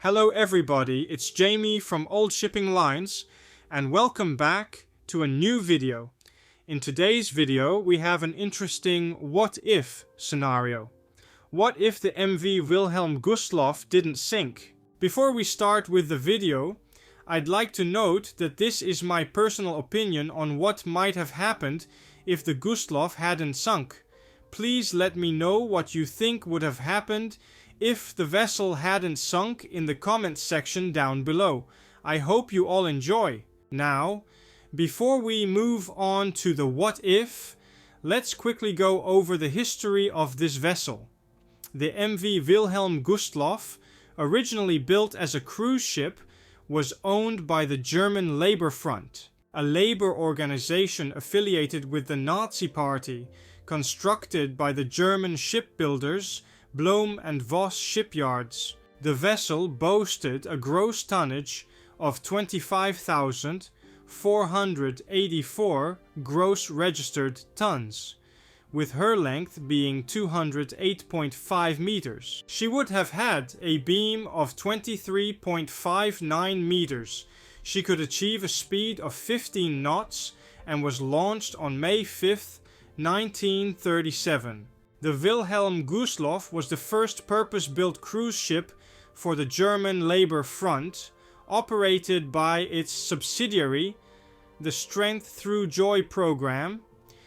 Hello everybody, it's Jamie from Old Shipping Lines and welcome back to a new video. In today's video we have an interesting what if scenario. What if the MV Wilhelm Gustloff didn't sink? Before we start with the video, I'd like to note that this is my personal opinion on what might have happened if the Gustloff hadn't sunk. Please let me know what you think would have happened if the vessel hadn't sunk in the comments section down below. I hope you all enjoy. Now, before we move on to the what if, let's quickly go over the history of this vessel. The MV Wilhelm Gustloff, originally built as a cruise ship, was owned by the German Labor Front, a labor organization affiliated with the Nazi Party, constructed by the German shipbuilders Blohm and Voss shipyards. The vessel boasted a gross tonnage of 25,484 gross registered tons, with her length being 208.5 meters. She would have had a beam of 23.59 meters. She could achieve a speed of 15 knots and was launched on May 5th, 1937. The Wilhelm Gustloff was the first purpose-built cruise ship for the German Labor Front, operated by its subsidiary, the Strength Through Joy program.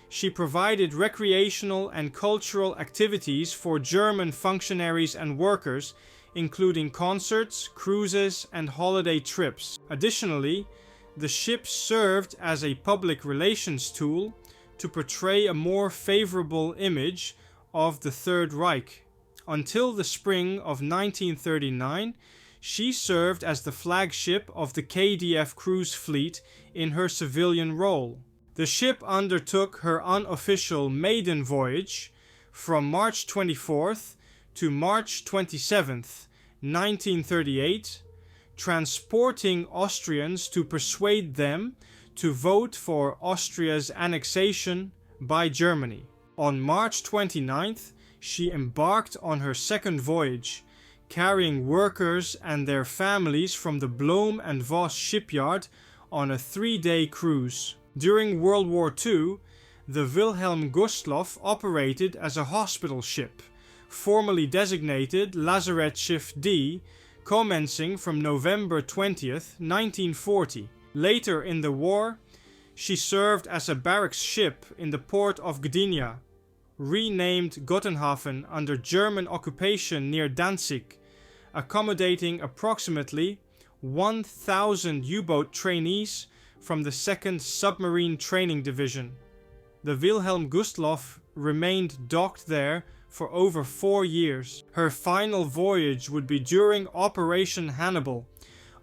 She provided recreational and cultural activities for German functionaries and workers, including concerts, cruises, and holiday trips. Additionally, the ship served as a public relations tool to portray a more favorable image of the Third Reich. Until the spring of 1939, she served as the flagship of the KDF cruise fleet in her civilian role. The ship undertook her unofficial maiden voyage from March 24th to March 27th, 1938, transporting Austrians to persuade them to vote for Austria's annexation by Germany. On March 29th, she embarked on her second voyage, carrying workers and their families from the Blohm and Voss shipyard on a 3-day cruise. During World War II, the Wilhelm Gustloff operated as a hospital ship, formally designated Lazarettschiff D, commencing from November 20th, 1940. Later in the war, she served as a barracks ship in the port of Gdynia, renamed Gottenhafen under German occupation near Danzig, accommodating approximately 1,000 U-boat trainees from the 2nd Submarine Training Division. The Wilhelm Gustloff remained docked there for over 4 years. Her final voyage would be during Operation Hannibal.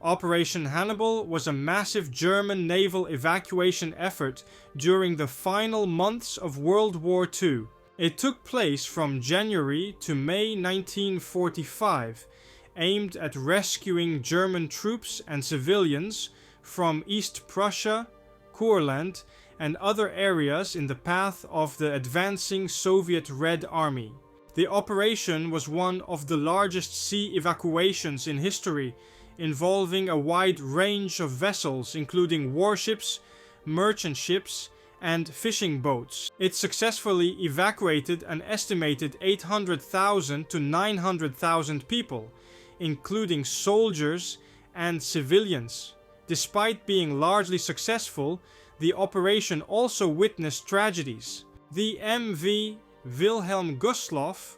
Operation Hannibal was a massive German naval evacuation effort during the final months of World War II. It took place from January to May 1945, aimed at rescuing German troops and civilians from East Prussia, Courland, and other areas in the path of the advancing Soviet Red Army. The operation was one of the largest sea evacuations in history, involving a wide range of vessels including warships, merchant ships, and fishing boats. It successfully evacuated an estimated 800,000 to 900,000 people, including soldiers and civilians. Despite being largely successful, the operation also witnessed tragedies. The MV Wilhelm Gustloff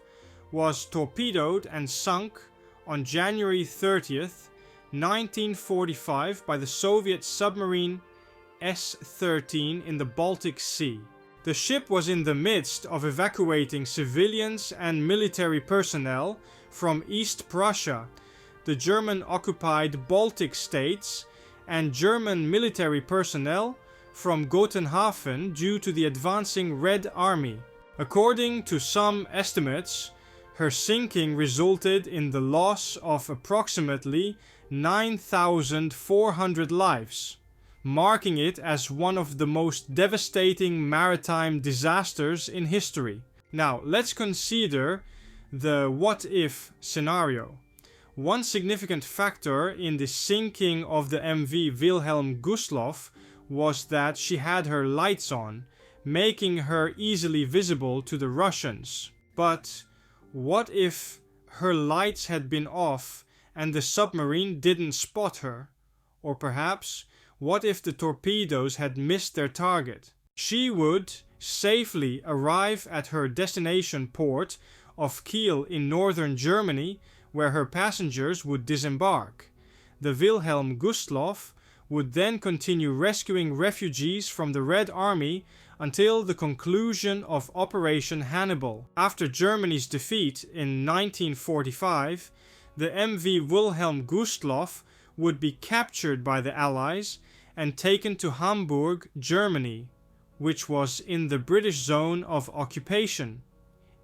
was torpedoed and sunk on January 30th, 1945 by the Soviet submarine S-13 in the Baltic Sea. The ship was in the midst of evacuating civilians and military personnel from East Prussia, the German-occupied Baltic states, and German military personnel from Gothenhafen due to the advancing Red Army. According to some estimates, her sinking resulted in the loss of approximately 9,400 lives, marking it as one of the most devastating maritime disasters in history. Now, let's consider the what-if scenario. One significant factor in the sinking of the MV Wilhelm Gustloff was that she had her lights on, making her easily visible to the Russians. But what if her lights had been off and the submarine didn't spot her? Or perhaps, what if the torpedoes had missed their target? She would safely arrive at her destination port of Kiel in northern Germany, where her passengers would disembark. The Wilhelm Gustloff would then continue rescuing refugees from the Red Army until the conclusion of Operation Hannibal. After Germany's defeat in 1945, the MV Wilhelm Gustloff would be captured by the Allies and taken to Hamburg, Germany, which was in the British zone of occupation.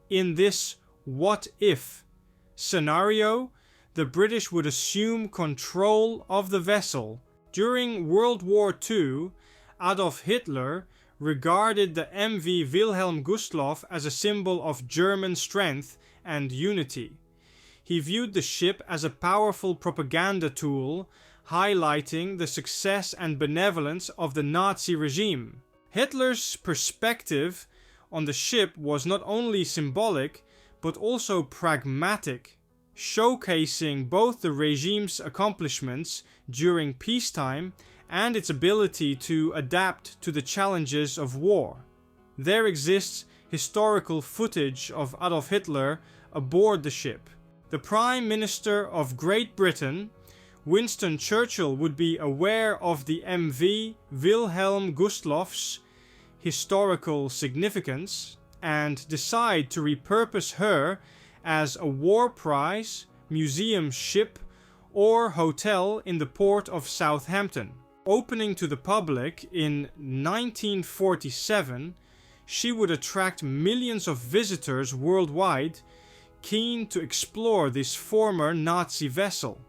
In this what-if scenario, the British would assume control of the vessel. During World War II, Adolf Hitler regarded the MV Wilhelm Gustloff as a symbol of German strength and unity. He viewed the ship as a powerful propaganda tool, highlighting the success and benevolence of the Nazi regime. Hitler's perspective on the ship was not only symbolic, but also pragmatic, showcasing both the regime's accomplishments during peacetime and its ability to adapt to the challenges of war. There exists historical footage of Adolf Hitler aboard the ship. The Prime Minister of Great Britain, Winston Churchill, would be aware of the MV Wilhelm Gustloff's historical significance and decide to repurpose her as a war prize, museum ship, or hotel in the port of Southampton. Opening to the public in 1947, she would attract millions of visitors worldwide keen to explore this former Nazi vessel.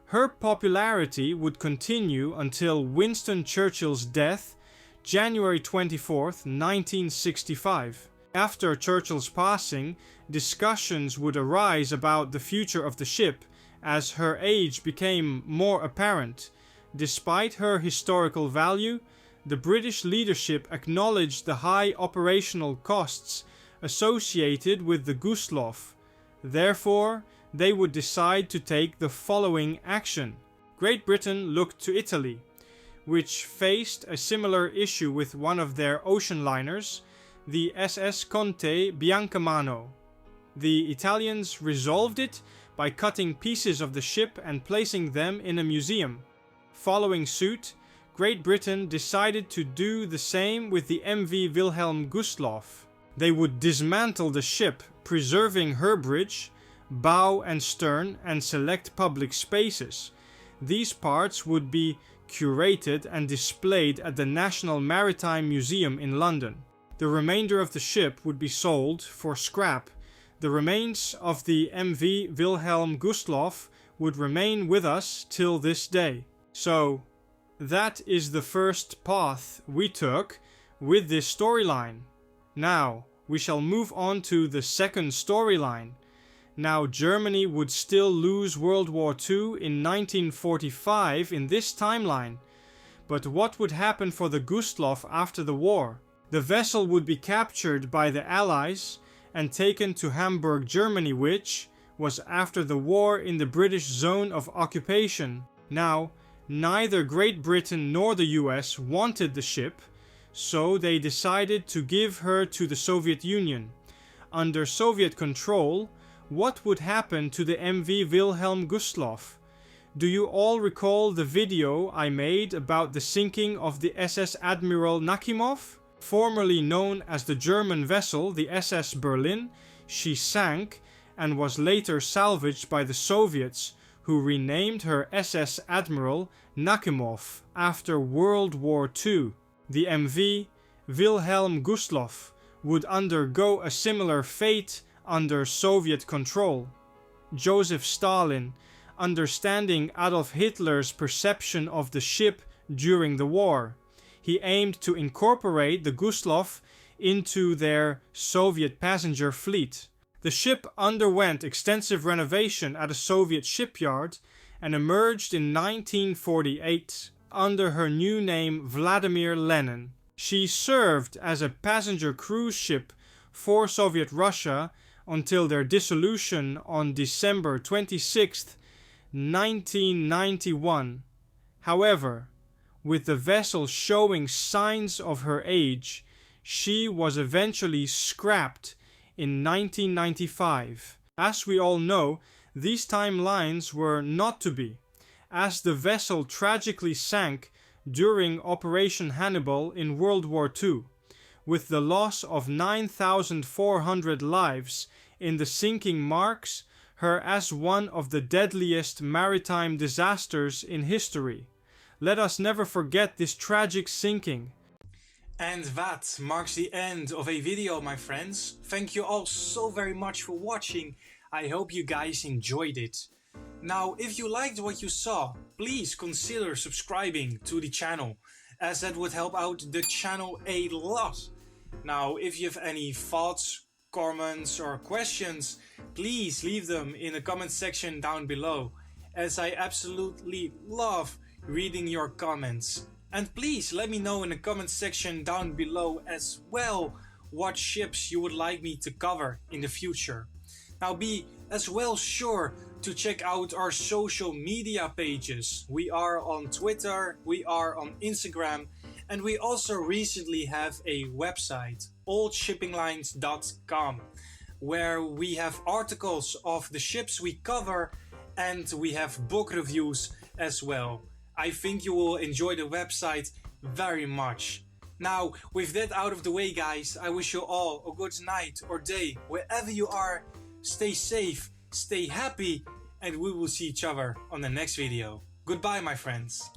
Her popularity would continue until Winston Churchill's death, January 24, 1965. After Churchill's passing, discussions would arise about the future of the ship as her age became more apparent. Despite her historical value, the British leadership acknowledged the high operational costs associated with the Gustloff. Therefore, they would decide to take the following action. Great Britain looked to Italy, which faced a similar issue with one of their ocean liners, the SS Conte Biancamano. The Italians resolved it by cutting pieces of the ship and placing them in a museum. Following suit, Great Britain decided to do the same with the MV Wilhelm Gustloff. They would dismantle the ship, preserving her bridge, bow and stern, and select public spaces. These parts would be curated and displayed at the National Maritime Museum in London. The remainder of the ship would be sold for scrap. The remains of the MV Wilhelm Gustloff would remain with us till this day. So, that is the first path we took with this storyline. Now, we shall move on to the second storyline. Now, Germany would still lose World War II in 1945 in this timeline. But what would happen for the Gustloff after the war? The vessel would be captured by the Allies and taken to Hamburg, Germany, which was after the war in the British zone of occupation. Now, neither Great Britain nor the US wanted the ship, so they decided to give her to the Soviet Union. Under Soviet control, what would happen to the MV Wilhelm Gustloff? Do you all recall the video I made about the sinking of the SS Admiral Nakhimov? Formerly known as the German vessel, the SS Berlin, she sank and was later salvaged by the Soviets, who renamed her SS Admiral Nakhimov after World War II. The MV Wilhelm Gustloff would undergo a similar fate under Soviet control. Joseph Stalin, understanding Adolf Hitler's perception of the ship during the war, he aimed to incorporate the Gustloff into their Soviet passenger fleet. The ship underwent extensive renovation at a Soviet shipyard and emerged in 1948 under her new name Vladimir Lenin. She served as a passenger cruise ship for Soviet Russia until their dissolution on December 26, 1991. However, with the vessel showing signs of her age, she was eventually scrapped in 1995. As we all know, these timelines were not to be, as the vessel tragically sank during Operation Hannibal in World War II, with the loss of 9,400 lives in the sinking marks her as one of the deadliest maritime disasters in history. Let us never forget this tragic sinking. And that marks the end of a video, my friends. Thank you all so very much for watching. I hope you guys enjoyed it. Now, if you liked what you saw, please consider subscribing to the channel, as that would help out the channel a lot. Now, if you have any thoughts, comments or questions, please leave them in the comment section down below, as I absolutely love reading your comments. And please let me know in the comment section down below as well what ships you would like me to cover in the future. Now be as well sure to check out our social media pages. We are on Twitter, we are on Instagram, and we also recently have a website, oldshippinglines.com, where we have articles of the ships we cover and we have book reviews as well. I think you will enjoy the website very much. Now, with that out of the way, guys, I wish you all a good night or day, wherever you are. Stay safe, stay happy, and we will see each other on the next video. Goodbye, my friends.